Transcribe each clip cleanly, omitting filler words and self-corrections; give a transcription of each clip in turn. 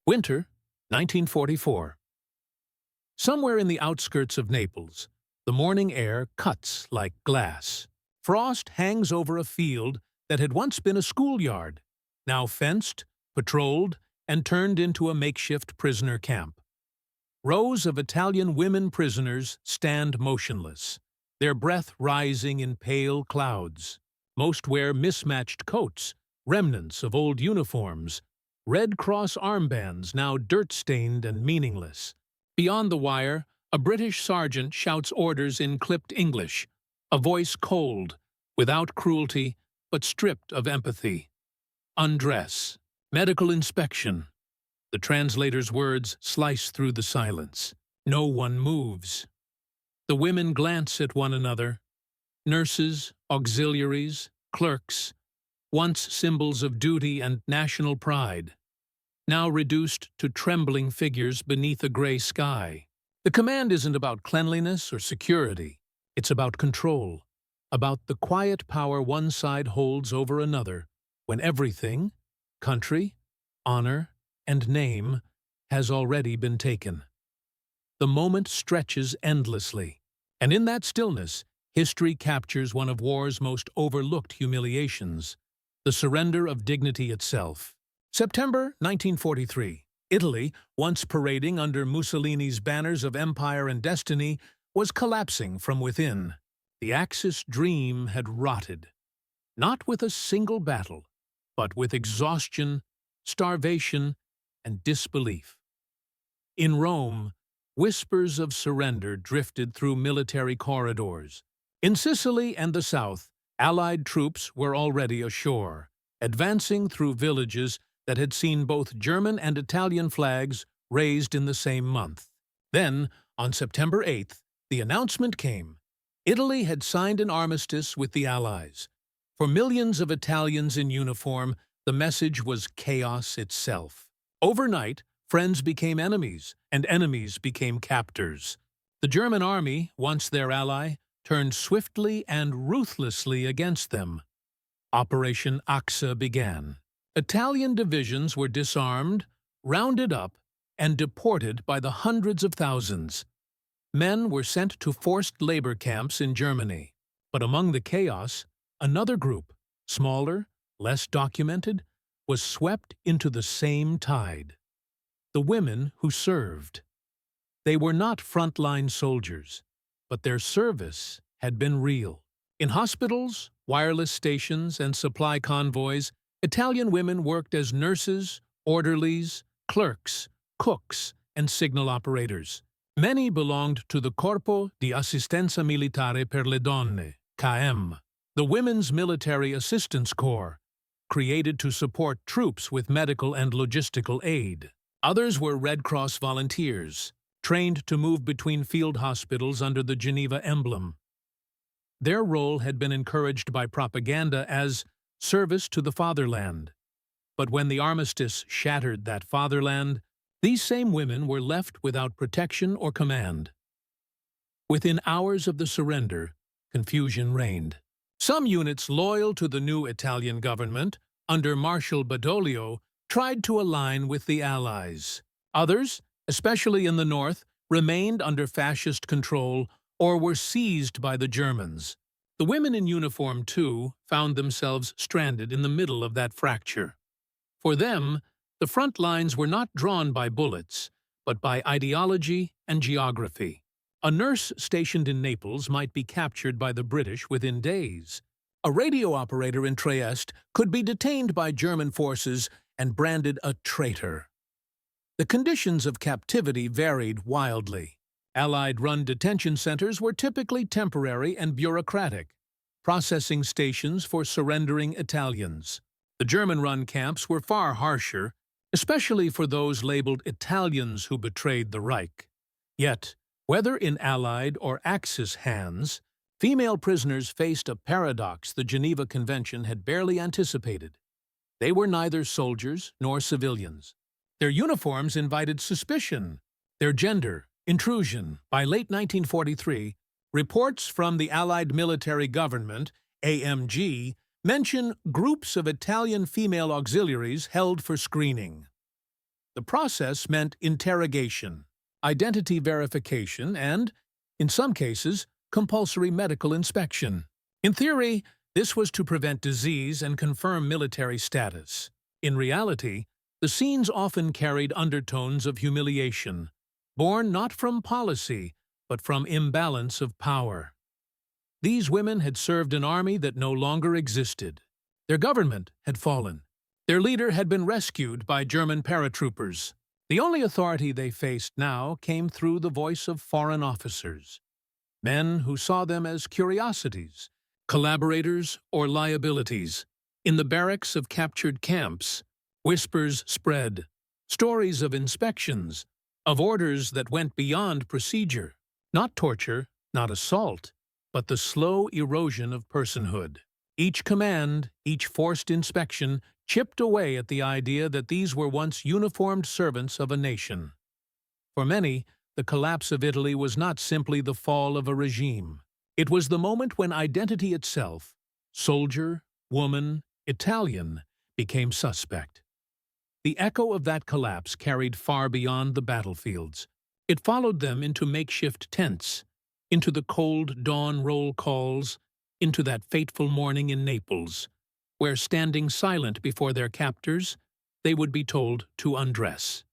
Winter, 1944. Somewhere in the outskirts of Naples, the morning air cuts like glass. Frost hangs over a field that had once been a schoolyard, now fenced, patrolled, and turned into a makeshift prisoner camp. Rows of Italian women prisoners stand motionless, their breath rising in pale clouds. Most wear mismatched coats, remnants of old uniforms, Red Cross armbands now dirt-stained and meaningless. Beyond the wire, a British sergeant shouts orders in clipped English, a voice cold, without cruelty, but stripped of empathy. Undress. Medical inspection. The translator's words slice through the silence. No one moves. The women glance at one another. Nurses, auxiliaries, clerks, once symbols of duty and national pride, now reduced to trembling figures beneath a gray sky. The command isn't about cleanliness or security. It's about control, about the quiet power one side holds over another when everything, country, honor, and name, has already been taken. The moment stretches endlessly, and in that stillness, history captures one of war's most overlooked humiliations, the surrender of dignity itself. September 1943. Italy, once parading under Mussolini's banners of empire and destiny, was collapsing from within. The Axis dream had rotted, not with a single battle, but with exhaustion, starvation, and disbelief. In Rome, whispers of surrender drifted through military corridors. In Sicily and the south, Allied troops were already ashore, advancing through villages that had seen both German and Italian flags raised in the same month. Then, on September 8th, the announcement came. Italy had signed an armistice with the Allies. For millions of Italians in uniform, the message was chaos itself. Overnight, friends became enemies, and enemies became captors. The German army, once their ally, turned swiftly and ruthlessly against them. Operation Axa began. Italian divisions were disarmed, rounded up, and deported by the hundreds of thousands. Men were sent to forced labor camps in Germany. But among the chaos, another group, smaller, less documented, was swept into the same tide. The women who served. They were not frontline soldiers, but their service had been real. In hospitals, wireless stations, and supply convoys, Italian women worked as nurses, orderlies, clerks, cooks, and signal operators. Many belonged to the Corpo di Assistenza Militare per le Donne, (KM), the Women's Military Assistance Corps, created to support troops with medical and logistical aid. Others were Red Cross volunteers, trained to move between field hospitals under the Geneva emblem. Their role had been encouraged by propaganda as service to the fatherland. But when the armistice shattered that fatherland, these same women were left without protection or command. Within hours of the surrender, confusion reigned. Some units loyal to the new Italian government, under Marshal Badoglio, tried to align with the Allies. Others, especially in the north, remained under fascist control or were seized by the Germans. The women in uniform, too, found themselves stranded in the middle of that fracture. For them, the front lines were not drawn by bullets, but by ideology and geography. A nurse stationed in Naples might be captured by the British within days. A radio operator in Trieste could be detained by German forces and branded a traitor. The conditions of captivity varied wildly. Allied-run detention centers were typically temporary and bureaucratic, processing stations for surrendering Italians. The German-run camps were far harsher, especially for those labeled Italians who betrayed the Reich. Yet, whether in Allied or Axis hands, female prisoners faced a paradox the Geneva Convention had barely anticipated. They were neither soldiers nor civilians. Their uniforms invited suspicion. Their gender, intrusion. By late 1943, reports from the Allied Military Government, AMG, mention groups of Italian female auxiliaries held for screening. The process meant interrogation, identity verification, and, in some cases, compulsory medical inspection. In theory, this was to prevent disease and confirm military status. In reality, the scenes often carried undertones of humiliation, born not from policy, but from imbalance of power. These women had served an army that no longer existed. Their government had fallen. Their leader had been rescued by German paratroopers. The only authority they faced now came through the voice of foreign officers, men who saw them as curiosities, collaborators, or liabilities. In the barracks of captured camps, whispers spread, stories of inspections, of orders that went beyond procedure, not torture, not assault, but the slow erosion of personhood. Each command, each forced inspection, chipped away at the idea that these were once uniformed servants of a nation. For many, the collapse of Italy was not simply the fall of a regime. It was the moment when identity itself, soldier, woman, Italian, became suspect. The echo of that collapse carried far beyond the battlefields. It followed them into makeshift tents, into the cold dawn roll calls, into that fateful morning in Naples, where, standing silent before their captors, they would be told to undress.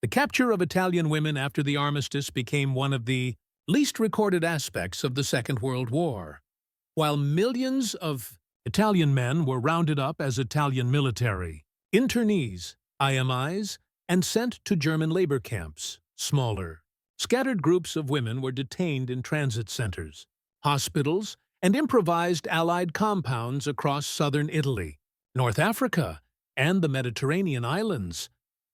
The capture of Italian women after the armistice became one of the least recorded aspects of the Second World War. While millions of Italian men were rounded up as Italian military, internees, IMIs, and sent to German labor camps, smaller, scattered groups of women were detained in transit centers, hospitals, and improvised Allied compounds across southern Italy, North Africa, and the Mediterranean islands.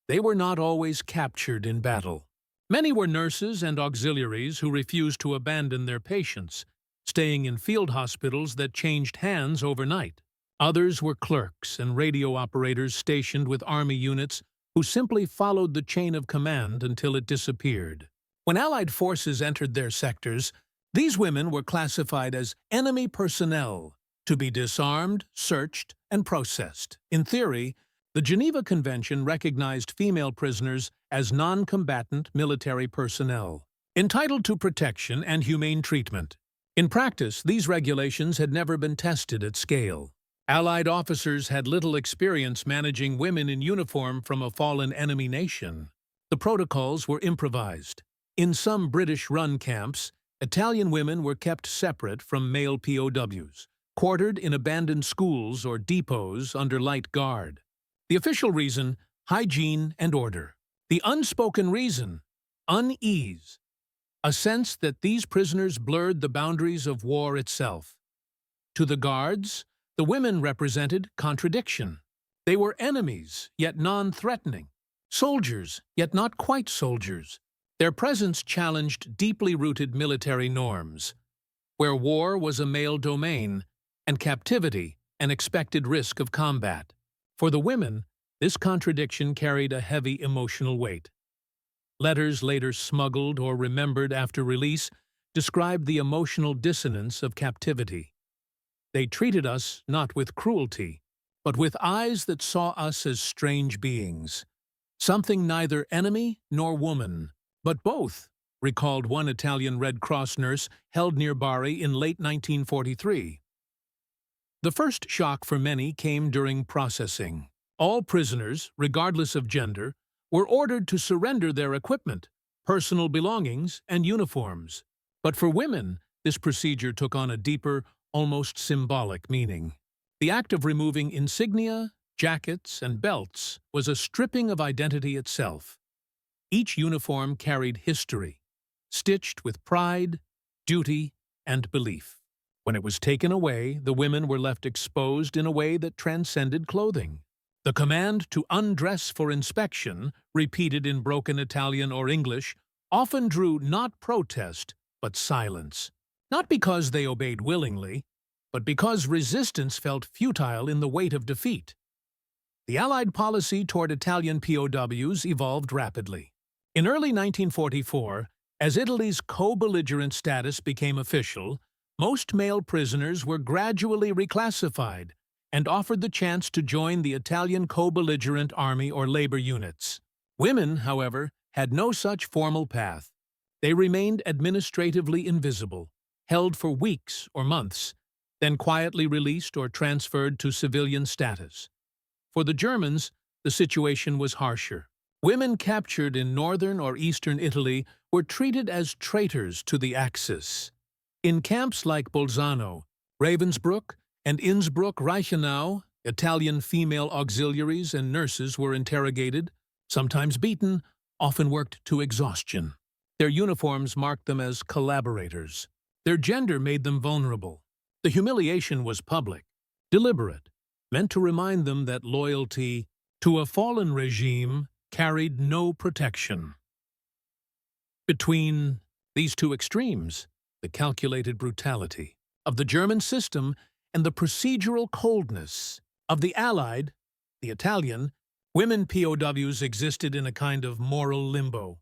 They were not always captured in battle. Many were nurses and auxiliaries who refused to abandon their patients, staying in field hospitals that changed hands overnight. Others were clerks and radio operators stationed with army units who simply followed the chain of command until it disappeared. When Allied forces entered their sectors, these women were classified as enemy personnel, to be disarmed, searched, and processed. In theory, the Geneva Convention recognized female prisoners as non-combatant military personnel, entitled to protection and humane treatment. In practice, these regulations had never been tested at scale. Allied officers had little experience managing women in uniform from a fallen enemy nation. The protocols were improvised. In some British-run camps, Italian women were kept separate from male POWs, quartered in abandoned schools or depots under light guard. The official reason, hygiene and order. The unspoken reason, unease. A sense that these prisoners blurred the boundaries of war itself. To the guards, the women represented contradiction. They were enemies, yet non-threatening. Soldiers, yet not quite soldiers. Their presence challenged deeply rooted military norms, where war was a male domain and captivity an expected risk of combat. For the women, this contradiction carried a heavy emotional weight. Letters later smuggled or remembered after release described the emotional dissonance of captivity. They treated us not with cruelty, but with eyes that saw us as strange beings, something neither enemy nor woman, but both, recalled one Italian Red Cross nurse held near Bari in late 1943. The first shock for many came during processing. All prisoners, regardless of gender, were ordered to surrender their equipment, personal belongings, and uniforms. But for women, this procedure took on a deeper, almost symbolic meaning. The act of removing insignia, jackets, and belts was a stripping of identity itself. Each uniform carried history, stitched with pride, duty, and belief. When it was taken away, the women were left exposed in a way that transcended clothing. The command to undress for inspection, repeated in broken Italian or English, often drew not protest, but silence. Not because they obeyed willingly, but because resistance felt futile in the weight of defeat. The Allied policy toward Italian POWs evolved rapidly. In early 1944, as Italy's co-belligerent status became official, most male prisoners were gradually reclassified and offered the chance to join the Italian co-belligerent army or labor units. Women, however, had no such formal path. They remained administratively invisible, held for weeks or months, then quietly released or transferred to civilian status. For the Germans, the situation was harsher. Women captured in northern or eastern Italy were treated as traitors to the Axis. In camps like Bolzano, Ravensbrück, and Innsbruck-Reichenau, Italian female auxiliaries and nurses were interrogated, sometimes beaten, often worked to exhaustion. Their uniforms marked them as collaborators. Their gender made them vulnerable. The humiliation was public, deliberate, meant to remind them that loyalty to a fallen regime carried no protection. Between these two extremes, the calculated brutality of the German system and the procedural coldness of the Allied, the Italian, women POWs existed in a kind of moral limbo.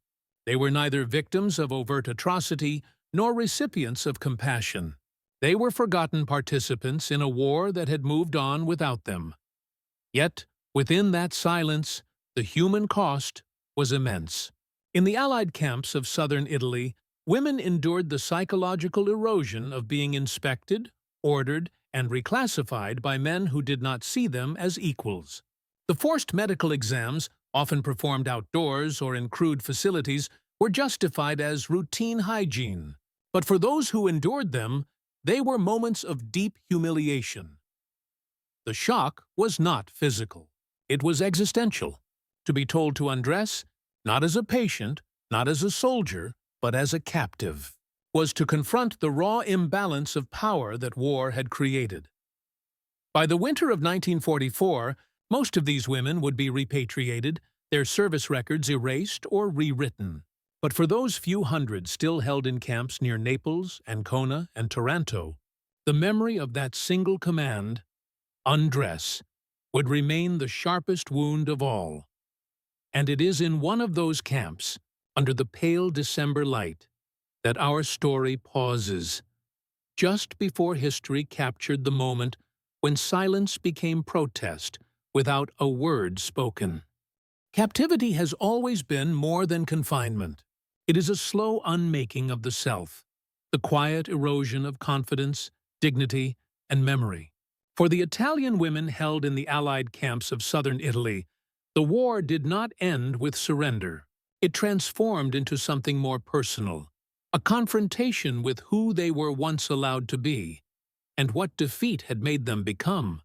They were neither victims of overt atrocity nor recipients of compassion. They were forgotten participants in a war that had moved on without them. Yet, within that silence, the human cost was immense. In the Allied camps of southern Italy, women endured the psychological erosion of being inspected, ordered, and reclassified by men who did not see them as equals. The forced medical exams, often performed outdoors or in crude facilities, were justified as routine hygiene. But for those who endured them, they were moments of deep humiliation. The shock was not physical. It was existential. To be told to undress, not as a patient, not as a soldier, but as a captive, was to confront the raw imbalance of power that war had created. By the winter of 1944, most of these women would be repatriated, their service records erased or rewritten. But for those few hundred still held in camps near Naples, Ancona, and Taranto, the memory of that single command, "Undress," would remain the sharpest wound of all. And it is in one of those camps, under the pale December light, that our story pauses, just before history captured the moment when silence became protest without a word spoken. Captivity has always been more than confinement. It is a slow unmaking of the self, the quiet erosion of confidence, dignity, and memory. For the Italian women held in the Allied camps of southern Italy, the war did not end with surrender. It transformed into something more personal, a confrontation with who they were once allowed to be, and what defeat had made them become.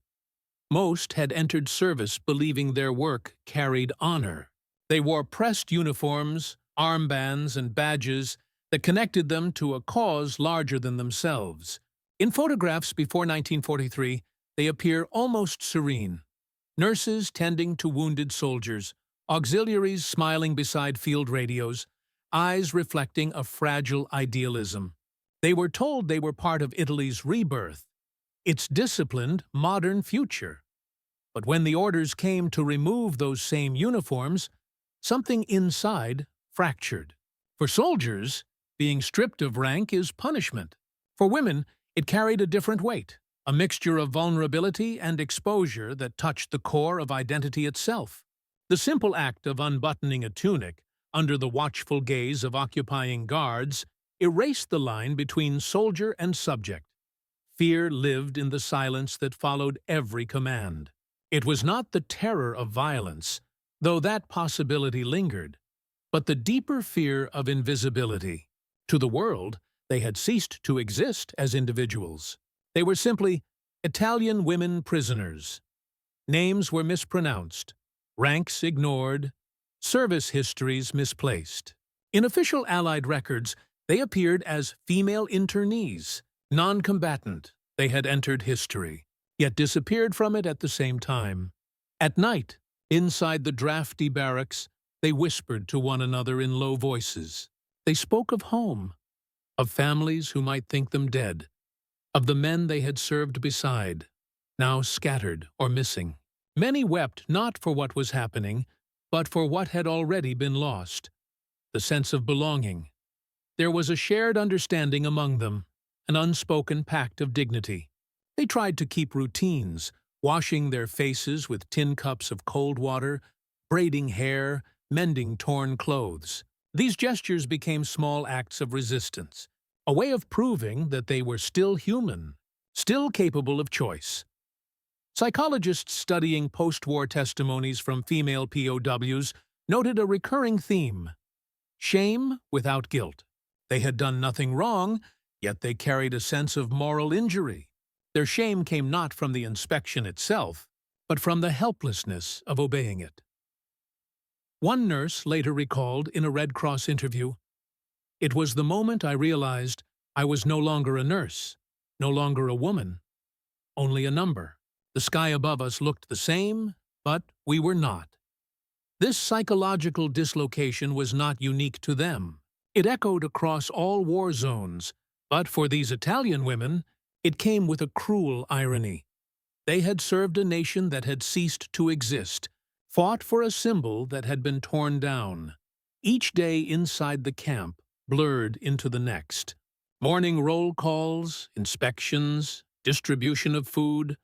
Most had entered service believing their work carried honor. They wore pressed uniforms, armbands, and badges that connected them to a cause larger than themselves. In photographs before 1943, they appear almost serene. Nurses tending to wounded soldiers, auxiliaries smiling beside field radios, eyes reflecting a fragile idealism. They were told they were part of Italy's rebirth, its disciplined, modern future. But when the orders came to remove those same uniforms, something inside fractured. For soldiers, being stripped of rank is punishment. For women, it carried a different weight, a mixture of vulnerability and exposure that touched the core of identity itself. The simple act of unbuttoning a tunic, under the watchful gaze of occupying guards, erased the line between soldier and subject. Fear lived in the silence that followed every command. It was not the terror of violence, though that possibility lingered, but the deeper fear of invisibility. To the world, they had ceased to exist as individuals. They were simply Italian women prisoners. Names were mispronounced, ranks ignored, service histories misplaced. In official Allied records, they appeared as female internees, non-combatant. They had entered history, yet disappeared from it at the same time. At night, inside the drafty barracks, they whispered to one another in low voices. They spoke of home, of families who might think them dead, of the men they had served beside, now scattered or missing. Many wept not for what was happening, but for what had already been lost, the sense of belonging. There was a shared understanding among them, an unspoken pact of dignity. They tried to keep routines, washing their faces with tin cups of cold water, braiding hair, mending torn clothes. These gestures became small acts of resistance, a way of proving that they were still human, still capable of choice. Psychologists studying post-war testimonies from female POWs noted a recurring theme: shame without guilt. They had done nothing wrong, yet they carried a sense of moral injury. Their shame came not from the inspection itself, but from the helplessness of obeying it. One nurse later recalled in a Red Cross interview, "It was the moment I realized I was no longer a nurse, no longer a woman, only a number. The sky above us looked the same, but we were not." This psychological dislocation was not unique to them. It echoed across all war zones, but for these Italian women, it came with a cruel irony. They had served a nation that had ceased to exist, fought for a symbol that had been torn down. Each day inside the camp blurred into the next. Morning roll calls, inspections, distribution of food.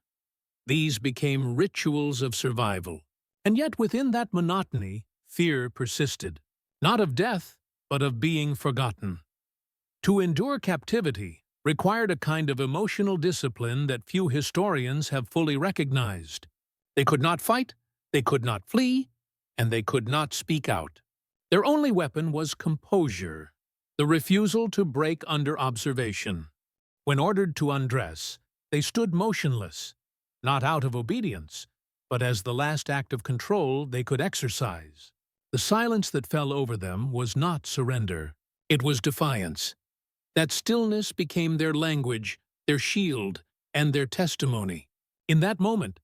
These became rituals of survival. And yet within that monotony, fear persisted. Not of death, but of being forgotten. To endure captivity required a kind of emotional discipline that few historians have fully recognized. They could not fight, they could not flee, and they could not speak out. Their only weapon was composure, the refusal to break under observation. When ordered to undress, they stood motionless, not out of obedience, but as the last act of control they could exercise. The silence that fell over them was not surrender. It was defiance. That stillness became their language, their shield, and their testimony. In that moment,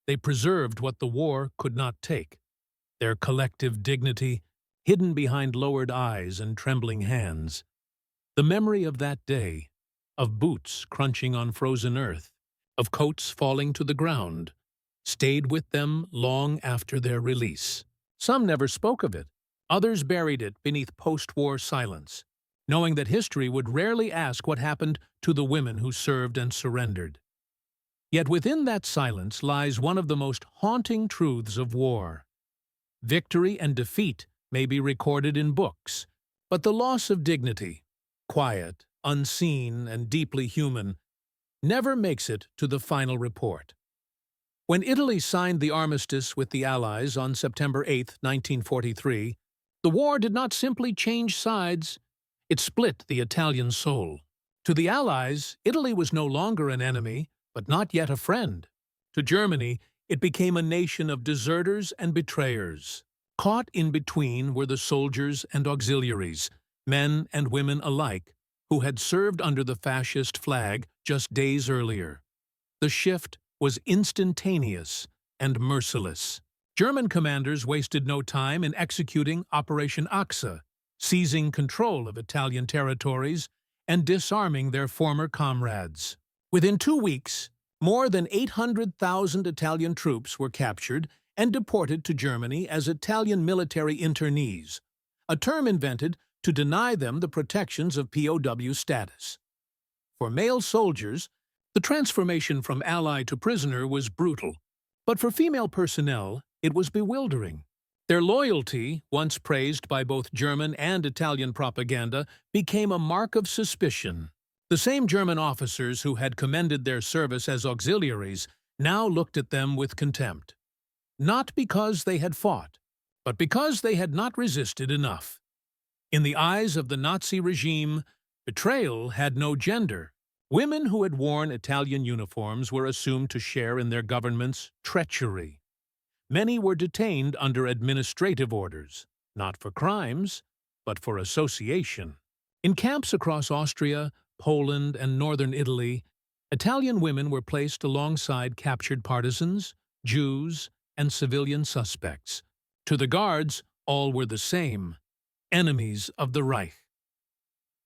they preserved what the war could not take: their collective dignity, hidden behind lowered eyes and trembling hands. The memory of that day, of boots crunching on frozen earth, of coats falling to the ground, stayed with them long after their release. Some never spoke of it. Others buried it beneath post-war silence, knowing that history would rarely ask what happened to the women who served and surrendered. Yet within that silence lies one of the most haunting truths of war. Victory and defeat may be recorded in books, but the loss of dignity, quiet, unseen, and deeply human, never makes it to the final report. When Italy signed the armistice with the Allies on September 8, 1943, the war did not simply change sides, it split the Italian soul. To the Allies, Italy was no longer an enemy, but not yet a friend. To Germany, it became a nation of deserters and betrayers. Caught in between were the soldiers and auxiliaries, men and women alike, who had served under the fascist flag just days earlier. The shift was instantaneous and merciless. German commanders wasted no time in executing Operation Achse, seizing control of Italian territories and disarming their former comrades. Within 2 weeks, more than 800,000 Italian troops were captured and deported to Germany as Italian military internees, a term invented to deny them the protections of POW status. For male soldiers, the transformation from ally to prisoner was brutal, but for female personnel, it was bewildering. Their loyalty, once praised by both German and Italian propaganda, became a mark of suspicion. The same German officers who had commended their service as auxiliaries now looked at them with contempt. Not because they had fought, but because they had not resisted enough. In the eyes of the Nazi regime, betrayal had no gender. Women who had worn Italian uniforms were assumed to share in their government's treachery. Many were detained under administrative orders, not for crimes, but for association. In camps across Austria, Poland, and northern Italy, Italian women were placed alongside captured partisans, Jews, and civilian suspects. To the guards, all were the same: enemies of the Reich.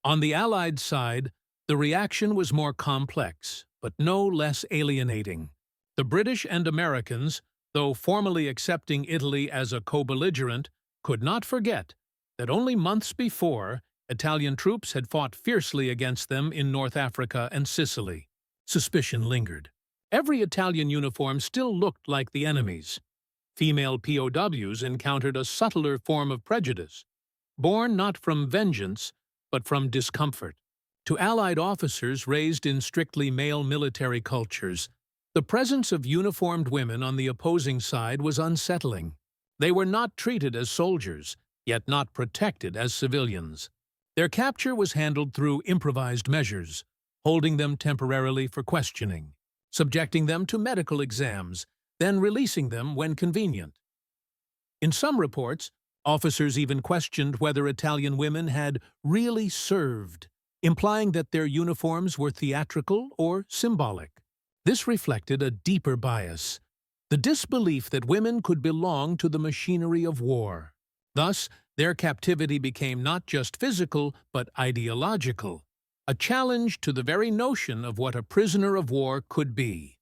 On the Allied side, the reaction was more complex, but no less alienating. The British and Americans, though formally accepting Italy as a co-belligerent, could not forget that only months before, Italian troops had fought fiercely against them in North Africa and Sicily. Suspicion lingered. Every Italian uniform still looked like the enemy's. Female POWs encountered a subtler form of prejudice, born not from vengeance, but from discomfort. To Allied officers raised in strictly male military cultures, the presence of uniformed women on the opposing side was unsettling. They were not treated as soldiers, yet not protected as civilians. Their capture was handled through improvised measures, holding them temporarily for questioning, subjecting them to medical exams, then releasing them when convenient. In some reports, officers even questioned whether Italian women had really served, implying that their uniforms were theatrical or symbolic. This reflected a deeper bias, the disbelief that women could belong to the machinery of war. Thus, their captivity became not just physical, but ideological, a challenge to the very notion of what a prisoner of war could be.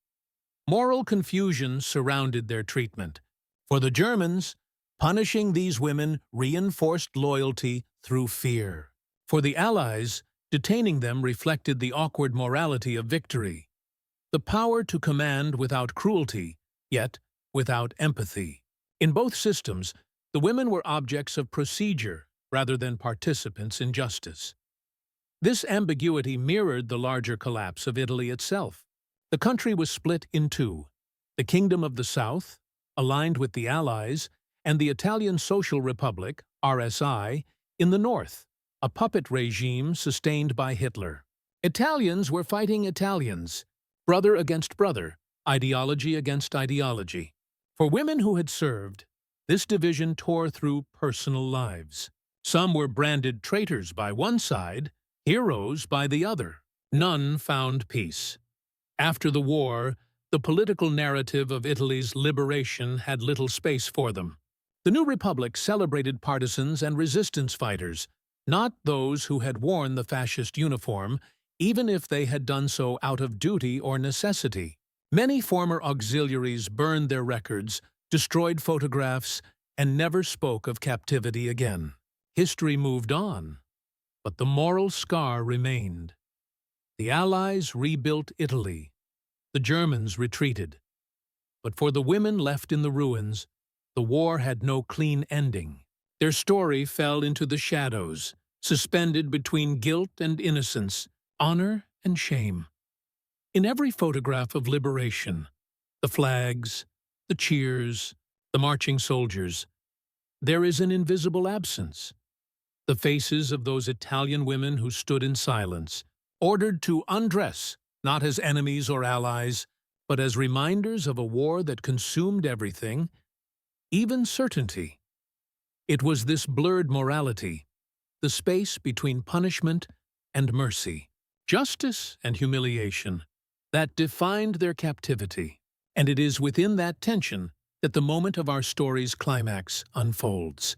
Moral confusion surrounded their treatment. For the Germans, punishing these women reinforced loyalty through fear. For the Allies, detaining them reflected the awkward morality of victory, the power to command without cruelty, yet without empathy. In both systems, the women were objects of procedure rather than participants in justice. This ambiguity mirrored the larger collapse of Italy itself. The country was split in two: the Kingdom of the South, aligned with the Allies, and the Italian Social Republic, RSI, in the north, a puppet regime sustained by Hitler. Italians were fighting Italians, brother against brother, ideology against ideology. For women who had served, this division tore through personal lives. Some were branded traitors by one side, heroes by the other. None found peace. After the war, the political narrative of Italy's liberation had little space for them. The new republic celebrated partisans and resistance fighters, not those who had worn the fascist uniform, even if they had done so out of duty or necessity. Many former auxiliaries burned their records, destroyed photographs, and never spoke of captivity again. History moved on, but the moral scar remained. The Allies rebuilt Italy. The Germans retreated. But for the women left in the ruins, the war had no clean ending. Their story fell into the shadows, suspended between guilt and innocence, honor and shame. In every photograph of liberation, the flags, the cheers, the marching soldiers, there is an invisible absence. The faces of those Italian women who stood in silence, ordered to undress, not as enemies or allies, but as reminders of a war that consumed everything, even certainty. It was this blurred morality, the space between punishment and mercy, justice and humiliation, that defined their captivity. And it is within that tension that the moment of our story's climax unfolds.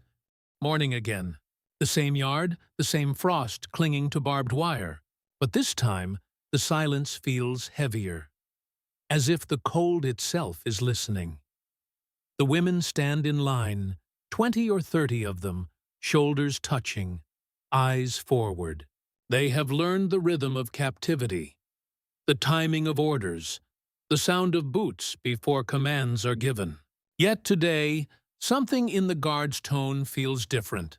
Morning again. The same yard, the same frost clinging to barbed wire. But this time, the silence feels heavier, as if the cold itself is listening. The women stand in line, 20 or 30 of them, shoulders touching, eyes forward. They have learned the rhythm of captivity, the timing of orders, the sound of boots before commands are given. Yet today, something in the guard's tone feels different.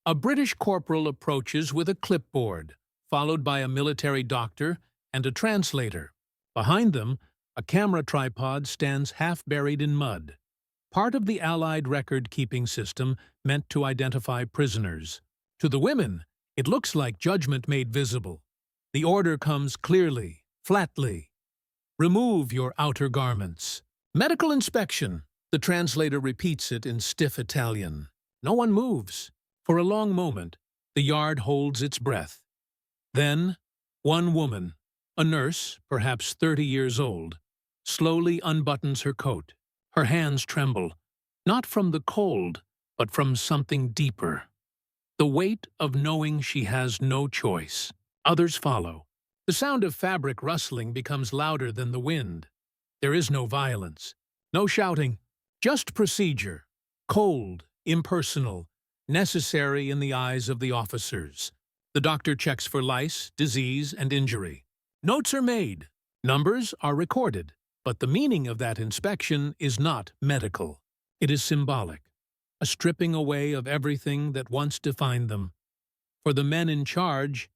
A British corporal approaches with a clipboard, followed by a military doctor and a translator. Behind them, a camera tripod stands half buried in mud, part of the Allied record-keeping system meant to identify prisoners. To the women, it looks like judgment made visible. The order comes clearly, flatly. Remove your outer garments. Medical inspection. The translator repeats it in stiff Italian. No one moves. For a long moment, the yard holds its breath. Then, one woman, a nurse, perhaps 30 years old, slowly unbuttons her coat. Her hands tremble, not from the cold, but from something deeper. The weight of knowing she has no choice. Others follow. The sound of fabric rustling becomes louder than the wind. There is no violence, no shouting, just procedure, cold, impersonal, necessary in the eyes of the officers. The doctor checks for lice, disease, and injury. Notes are made. Numbers are recorded. But the meaning of that inspection is not medical. It is symbolic, a stripping away of everything that once defined them. For the men in charge,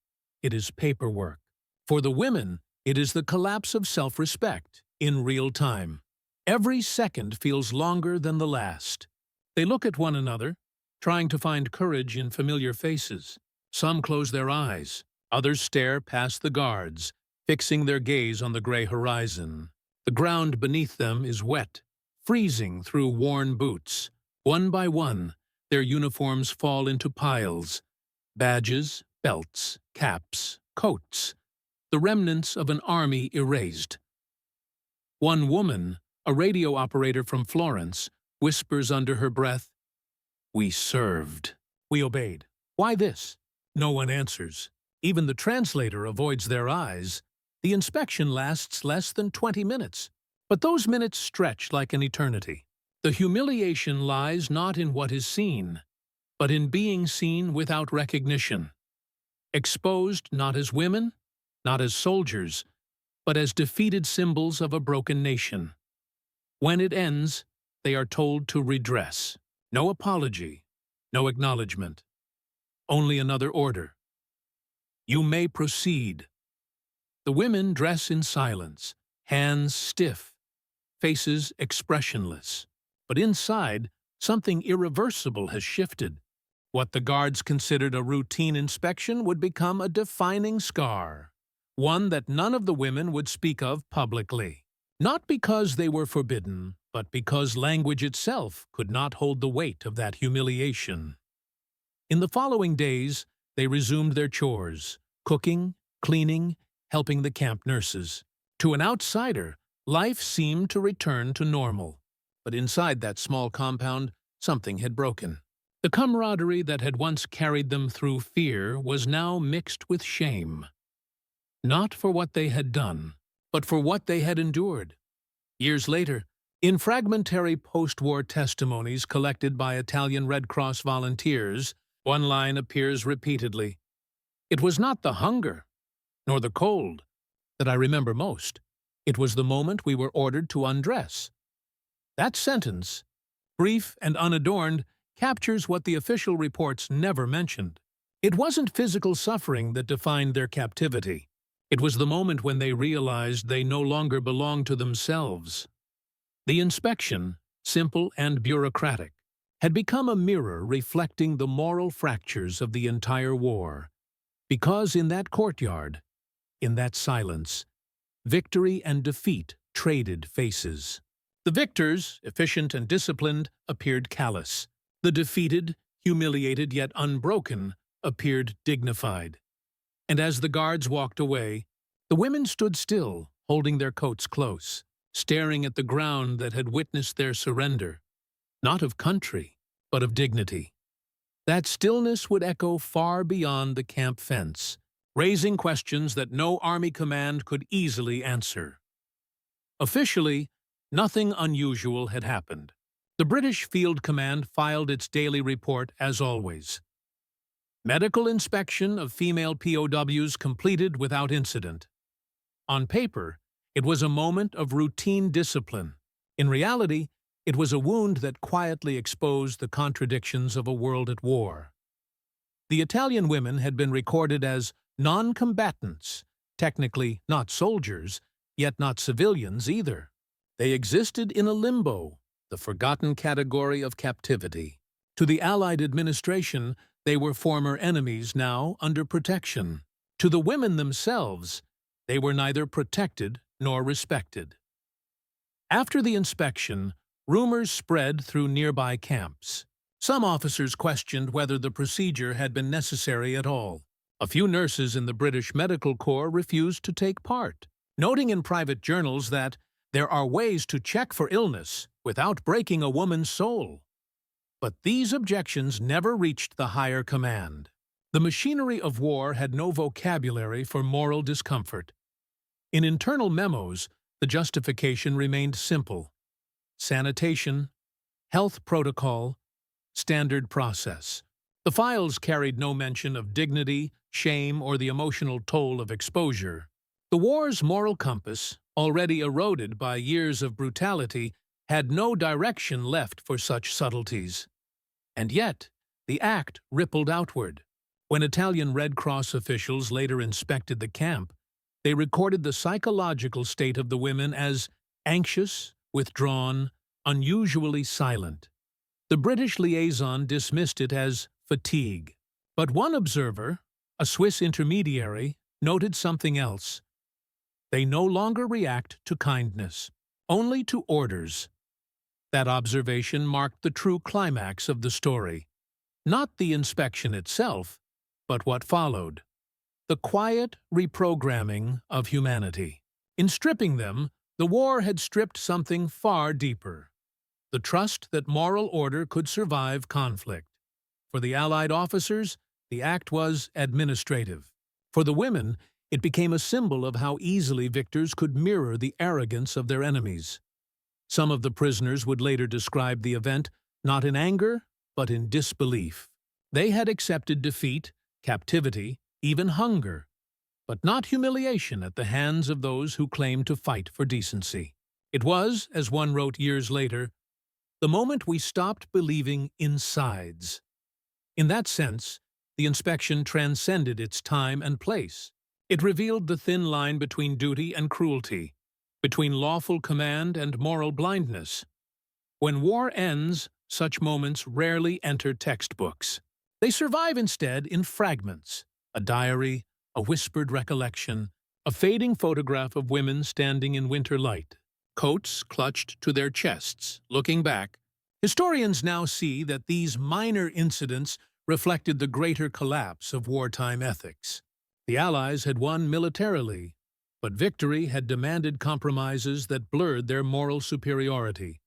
it is paperwork. For the women, it is the collapse of self-respect in real time. Every second feels longer than the last. They look at one another, trying to find courage in familiar faces. Some close their eyes, others stare past the guards, fixing their gaze on the gray horizon. The ground beneath them is wet, freezing through worn boots. One by one, their uniforms fall into piles. Badges, belts, caps, coats. The remnants of an army erased. One woman, a radio operator from Florence, whispers under her breath, "We served." We obeyed. Why this? No one answers. Even the translator avoids their eyes. The inspection lasts less than 20 minutes. But those minutes stretch like an eternity. The humiliation lies not in what is seen, but in being seen without recognition. Exposed not as women, not as soldiers, but as defeated symbols of a broken nation. When it ends, they are told to redress. No apology, no acknowledgement. Only another order. You may proceed. The women dress in silence, hands stiff, faces expressionless. But inside, something irreversible has shifted. What the guards considered a routine inspection would become a defining scar, one that none of the women would speak of publicly. Not because they were forbidden, but because language itself could not hold the weight of that humiliation. In the following days, they resumed their chores, cooking, cleaning, helping the camp nurses. To an outsider, life seemed to return to normal. But inside that small compound, something had broken. The camaraderie that had once carried them through fear was now mixed with shame. Not for what they had done, but for what they had endured. Years later, in fragmentary post-war testimonies collected by Italian Red Cross volunteers, one line appears repeatedly. It was not the hunger, nor the cold, that I remember most. It was the moment we were ordered to undress. That sentence, brief and unadorned, captures what the official reports never mentioned. It wasn't physical suffering that defined their captivity. It was the moment when they realized they no longer belonged to themselves. The inspection, simple and bureaucratic, had become a mirror reflecting the moral fractures of the entire war. Because in that courtyard, in that silence, victory and defeat traded faces. The victors, efficient and disciplined, appeared callous. The defeated, humiliated yet unbroken, appeared dignified. And as the guards walked away, the women stood still, holding their coats close, staring at the ground that had witnessed their surrender, not of country, but of dignity. That stillness would echo far beyond the camp fence, raising questions that no army command could easily answer. Officially, nothing unusual had happened. The British Field Command filed its daily report as always. Medical inspection of female POWs completed without incident. On paper, it was a moment of routine discipline. In reality, it was a wound that quietly exposed the contradictions of a world at war. The Italian women had been recorded as non-combatants, technically not soldiers, yet not civilians either. They existed in a limbo, the forgotten category of captivity. To the Allied administration, they were former enemies now under protection. To the women themselves, they were neither protected nor respected. After the inspection, rumors spread through nearby camps. Some officers questioned whether the procedure had been necessary at all. A few nurses in the British Medical Corps refused to take part, noting in private journals that there are ways to check for illness without breaking a woman's soul. But these objections never reached the higher command. The machinery of war had no vocabulary for moral discomfort. In internal memos, the justification remained simple: sanitation, health protocol, standard process. The files carried no mention of dignity, shame, or the emotional toll of exposure. The war's moral compass, already eroded by years of brutality, had no direction left for such subtleties. And yet, the act rippled outward. When Italian Red Cross officials later inspected the camp, they recorded the psychological state of the women as anxious, withdrawn, unusually silent. The British liaison dismissed it as fatigue. But one observer, a Swiss intermediary, noted something else. They no longer react to kindness, only to orders. That observation marked the true climax of the story. Not the inspection itself, but what followed. The quiet reprogramming of humanity. In stripping them, the war had stripped something far deeper. The trust that moral order could survive conflict. For the Allied officers, the act was administrative. For the women, it became a symbol of how easily victors could mirror the arrogance of their enemies. Some of the prisoners would later describe the event not in anger, but in disbelief. They had accepted defeat, captivity, even hunger, but not humiliation at the hands of those who claimed to fight for decency. It was, as one wrote years later, the moment we stopped believing in sides. In that sense, the inspection transcended its time and place. It revealed the thin line between duty and cruelty, between lawful command and moral blindness. When war ends, such moments rarely enter textbooks. They survive instead in fragments, a diary, a whispered recollection, a fading photograph of women standing in winter light, coats clutched to their chests, looking back. Historians now see that these minor incidents reflected the greater collapse of wartime ethics. The Allies had won militarily, but victory had demanded compromises that blurred their moral superiority.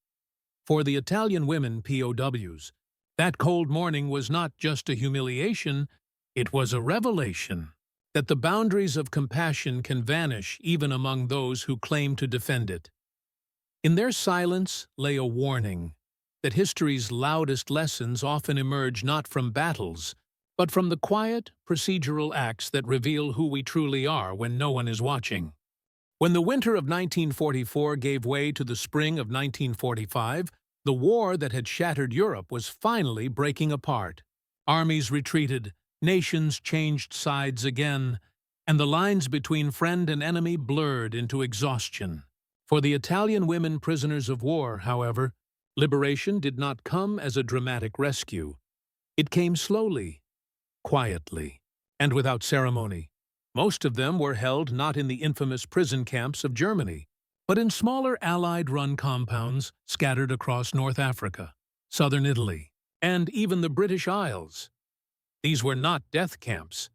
For the Italian women POWs, that cold morning was not just a humiliation, it was a revelation that the boundaries of compassion can vanish even among those who claim to defend it. In their silence lay a warning that history's loudest lessons often emerge not from battles, but from the quiet, procedural acts that reveal who we truly are when no one is watching. When the winter of 1944 gave way to the spring of 1945, the war that had shattered Europe was finally breaking apart. Armies retreated, nations changed sides again, and the lines between friend and enemy blurred into exhaustion. For the Italian women prisoners of war, however, liberation did not come as a dramatic rescue. It came slowly, quietly, and without ceremony. Most of them were held not in the infamous prison camps of Germany, but in smaller Allied-run compounds scattered across North Africa, southern Italy, and even the British Isles. These were not death camps.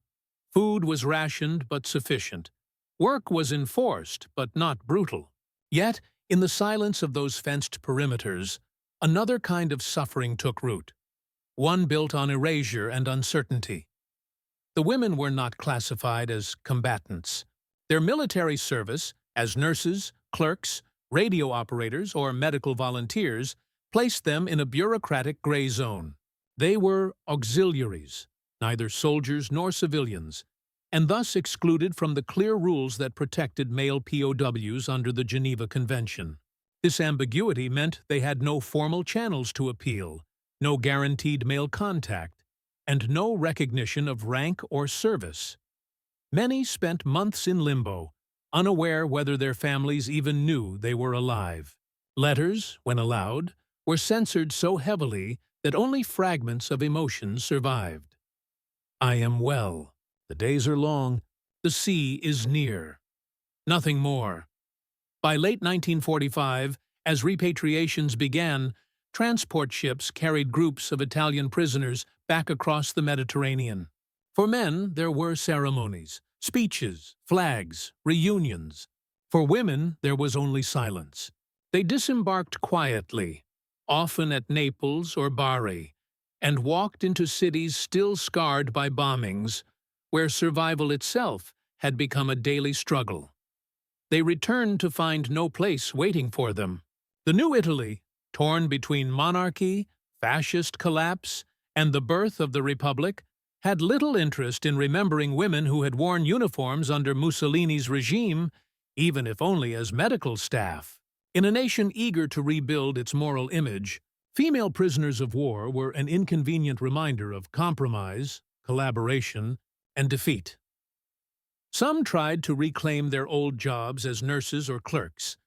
Food was rationed but sufficient. Work was enforced but not brutal. Yet, in the silence of those fenced perimeters, another kind of suffering took root, one built on erasure and uncertainty. The women were not classified as combatants. Their military service, as nurses, clerks, radio operators, or medical volunteers, placed them in a bureaucratic gray zone. They were auxiliaries, neither soldiers nor civilians, and thus excluded from the clear rules that protected male POWs under the Geneva Convention. This ambiguity meant they had no formal channels to appeal, no guaranteed male contact, and no recognition of rank or service. Many spent months in limbo, unaware whether their families even knew they were alive. Letters, when allowed, were censored so heavily that only fragments of emotion survived. I am well. The days are long. The sea is near. Nothing more. By late 1945, as repatriations began, transport ships carried groups of Italian prisoners back across the Mediterranean. For men, there were ceremonies, speeches, flags, reunions. For women, there was only silence. They disembarked quietly, often at Naples or Bari, and walked into cities still scarred by bombings, where survival itself had become a daily struggle. They returned to find no place waiting for them. The new Italy, torn between monarchy, fascist collapse, and the birth of the Republic, had little interest in remembering women who had worn uniforms under Mussolini's regime, even if only as medical staff. In a nation eager to rebuild its moral image, female prisoners of war were an inconvenient reminder of compromise, collaboration, and defeat. Some tried to reclaim their old jobs as nurses or clerks,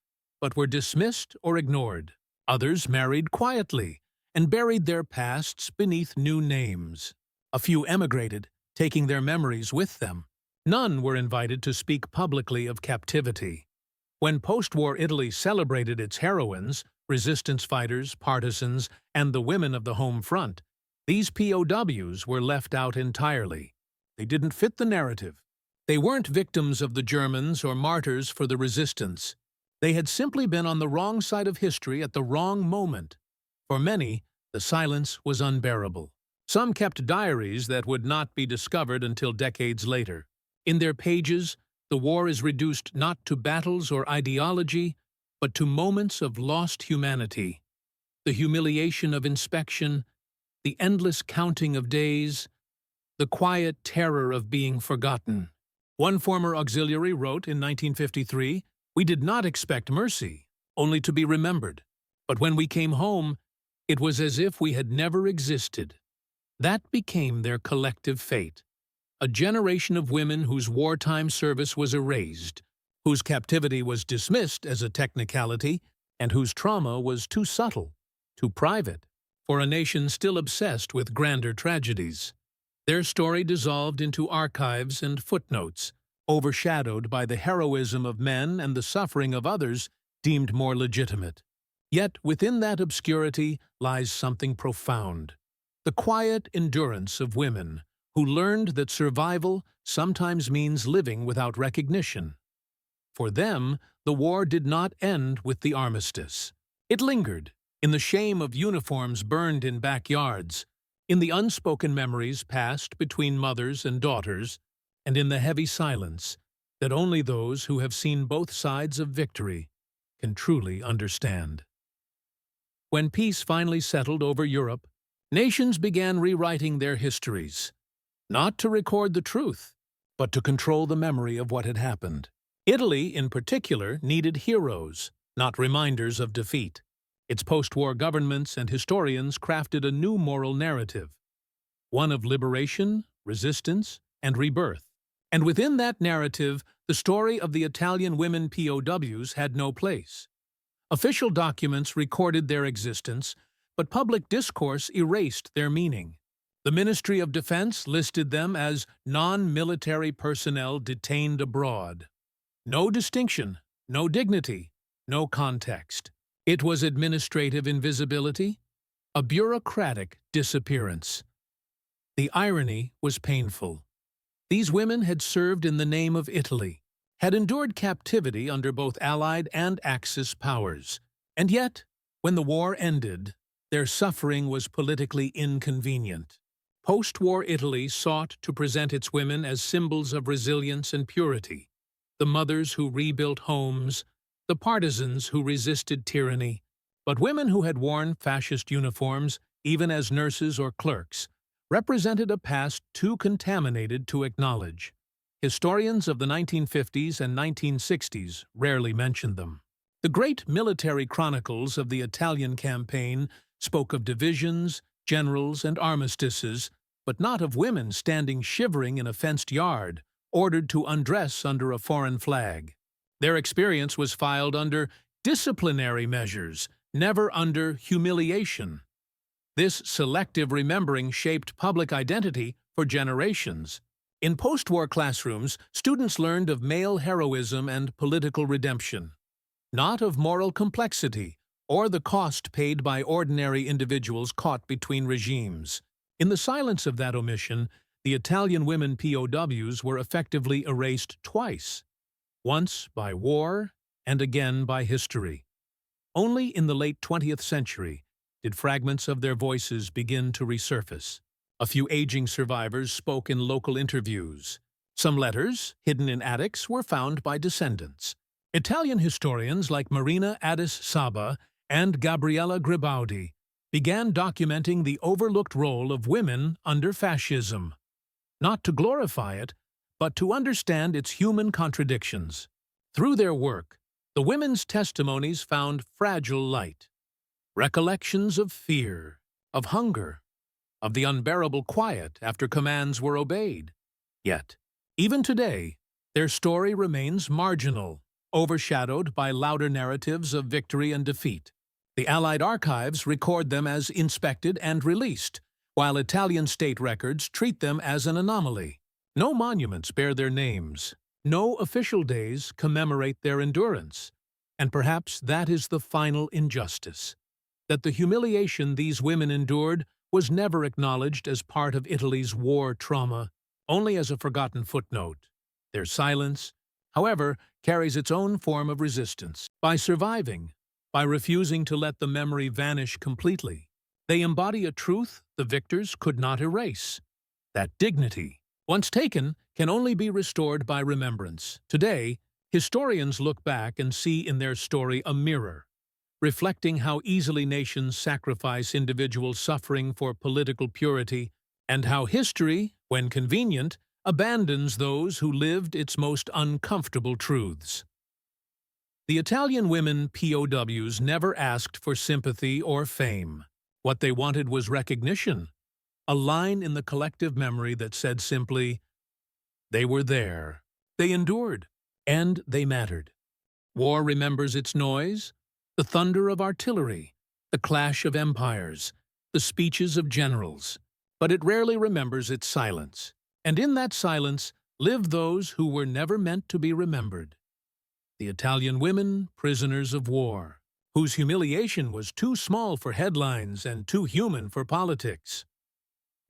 but were dismissed or ignored. Others married quietly and buried their pasts beneath new names. A few emigrated, taking their memories with them. None were invited to speak publicly of captivity. When post-war Italy celebrated its heroines, resistance fighters, partisans, and the women of the home front, these POWs were left out entirely. They didn't fit the narrative. They weren't victims of the Germans or martyrs for the resistance. They had simply been on the wrong side of history at the wrong moment. For many, the silence was unbearable. Some kept diaries that would not be discovered until decades later. In their pages, the war is reduced not to battles or ideology, but to moments of lost humanity. The humiliation of inspection, the endless counting of days, the quiet terror of being forgotten. One former auxiliary wrote in 1953, "We did not expect mercy, only to be remembered. But when we came home, it was as if we had never existed." That became their collective fate. A generation of women whose wartime service was erased, whose captivity was dismissed as a technicality, and whose trauma was too subtle, too private, for a nation still obsessed with grander tragedies. Their story dissolved into archives and footnotes, overshadowed by the heroism of men and the suffering of others deemed more legitimate. Yet within that obscurity lies something profound. The quiet endurance of women who learned that survival sometimes means living without recognition. For them, the war did not end with the armistice. It lingered, in the shame of uniforms burned in backyards, in the unspoken memories passed between mothers and daughters, and in the heavy silence that only those who have seen both sides of victory can truly understand. When peace finally settled over Europe, nations began rewriting their histories, not to record the truth, but to control the memory of what had happened. Italy, in particular, needed heroes, not reminders of defeat. Its post-war governments and historians crafted a new moral narrative, one of liberation, resistance, and rebirth. And within that narrative, the story of the Italian women POWs had no place. Official documents recorded their existence, but public discourse erased their meaning. The Ministry of Defense listed them as non-military personnel detained abroad. No distinction, no dignity, no context. It was administrative invisibility, a bureaucratic disappearance. The irony was painful. These women had served in the name of Italy, had endured captivity under both Allied and Axis powers, and yet, when the war ended, their suffering was politically inconvenient. Post-war Italy sought to present its women as symbols of resilience and purity, the mothers who rebuilt homes, the partisans who resisted tyranny. But women who had worn fascist uniforms, even as nurses or clerks, represented a past too contaminated to acknowledge. Historians of the 1950s and 1960s rarely mentioned them. The great military chronicles of the Italian campaign spoke of divisions, generals, and armistices, but not of women standing shivering in a fenced yard, ordered to undress under a foreign flag. Their experience was filed under disciplinary measures, never under humiliation. This selective remembering shaped public identity for generations. In post-war classrooms, students learned of male heroism and political redemption, not of moral complexity or the cost paid by ordinary individuals caught between regimes. In the silence of that omission, the Italian women POWs were effectively erased twice, once by war and again by history. Only in the late 20th century did fragments of their voices begin to resurface. A few aging survivors spoke in local interviews. Some letters, hidden in attics, were found by descendants. Italian historians like Marina Addis Saba and Gabriella Gribaldi began documenting the overlooked role of women under fascism, not to glorify it, but to understand its human contradictions. Through their work, The women's testimonies found fragile light. Recollections of fear, of hunger, of the unbearable quiet after commands were obeyed. Yet, even today, their story remains marginal, overshadowed by louder narratives of victory and defeat. The Allied archives record them as inspected and released, while Italian state records treat them as an anomaly. No monuments bear their names. No official days commemorate their endurance. And perhaps that is the final injustice, that the humiliation these women endured was never acknowledged as part of Italy's war trauma, only as a forgotten footnote. Their silence, however, carries its own form of resistance. By surviving, by refusing to let the memory vanish completely, they embody a truth the victors could not erase. That dignity, once taken, can only be restored by remembrance. Today, historians look back and see in their story a mirror, reflecting how easily nations sacrifice individual suffering for political purity, and how history, when convenient, abandons those who lived its most uncomfortable truths. The Italian women POWs never asked for sympathy or fame. What they wanted was recognition, a line in the collective memory that said simply, they were there, they endured, and they mattered. War remembers its noise, the thunder of artillery, the clash of empires, the speeches of generals, but it rarely remembers its silence. And in that silence live those who were never meant to be remembered. The Italian women, prisoners of war, whose humiliation was too small for headlines and too human for politics.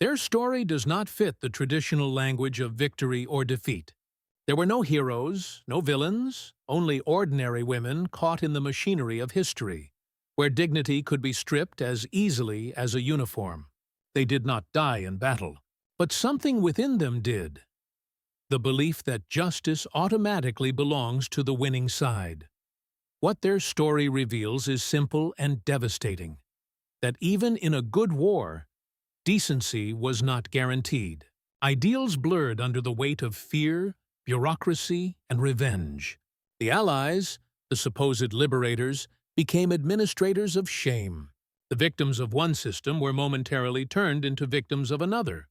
Their story does not fit the traditional language of victory or defeat. There were no heroes, no villains, only ordinary women caught in the machinery of history, where dignity could be stripped as easily as a uniform. They did not die in battle, but something within them did. The belief that justice automatically belongs to the winning side. What their story reveals is simple and devastating, that even in a good war, decency was not guaranteed. Ideals blurred under the weight of fear, bureaucracy, and revenge. The Allies, the supposed liberators, became administrators of shame. The victims of one system were momentarily turned into victims of another.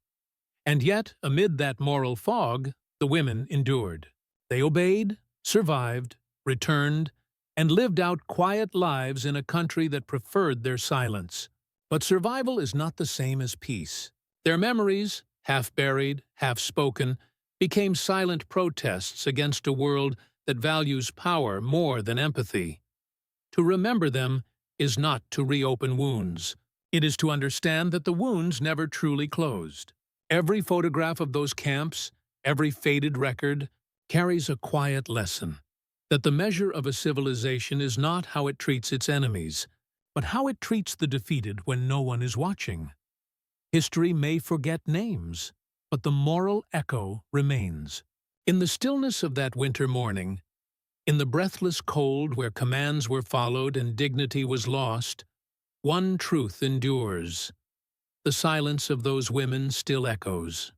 And yet, amid that moral fog, the women endured. They obeyed, survived, returned, and lived out quiet lives in a country that preferred their silence. But survival is not the same as peace. Their memories, half buried, half spoken, became silent protests against a world that values power more than empathy. To remember them is not to reopen wounds. It is to understand that the wounds never truly closed. Every photograph of those camps, every faded record, carries a quiet lesson. That the measure of a civilization is not how it treats its enemies, but how it treats the defeated when no one is watching. History may forget names, but the moral echo remains. In the stillness of that winter morning, in the breathless cold where commands were followed and dignity was lost, one truth endures. The silence of those women still echoes.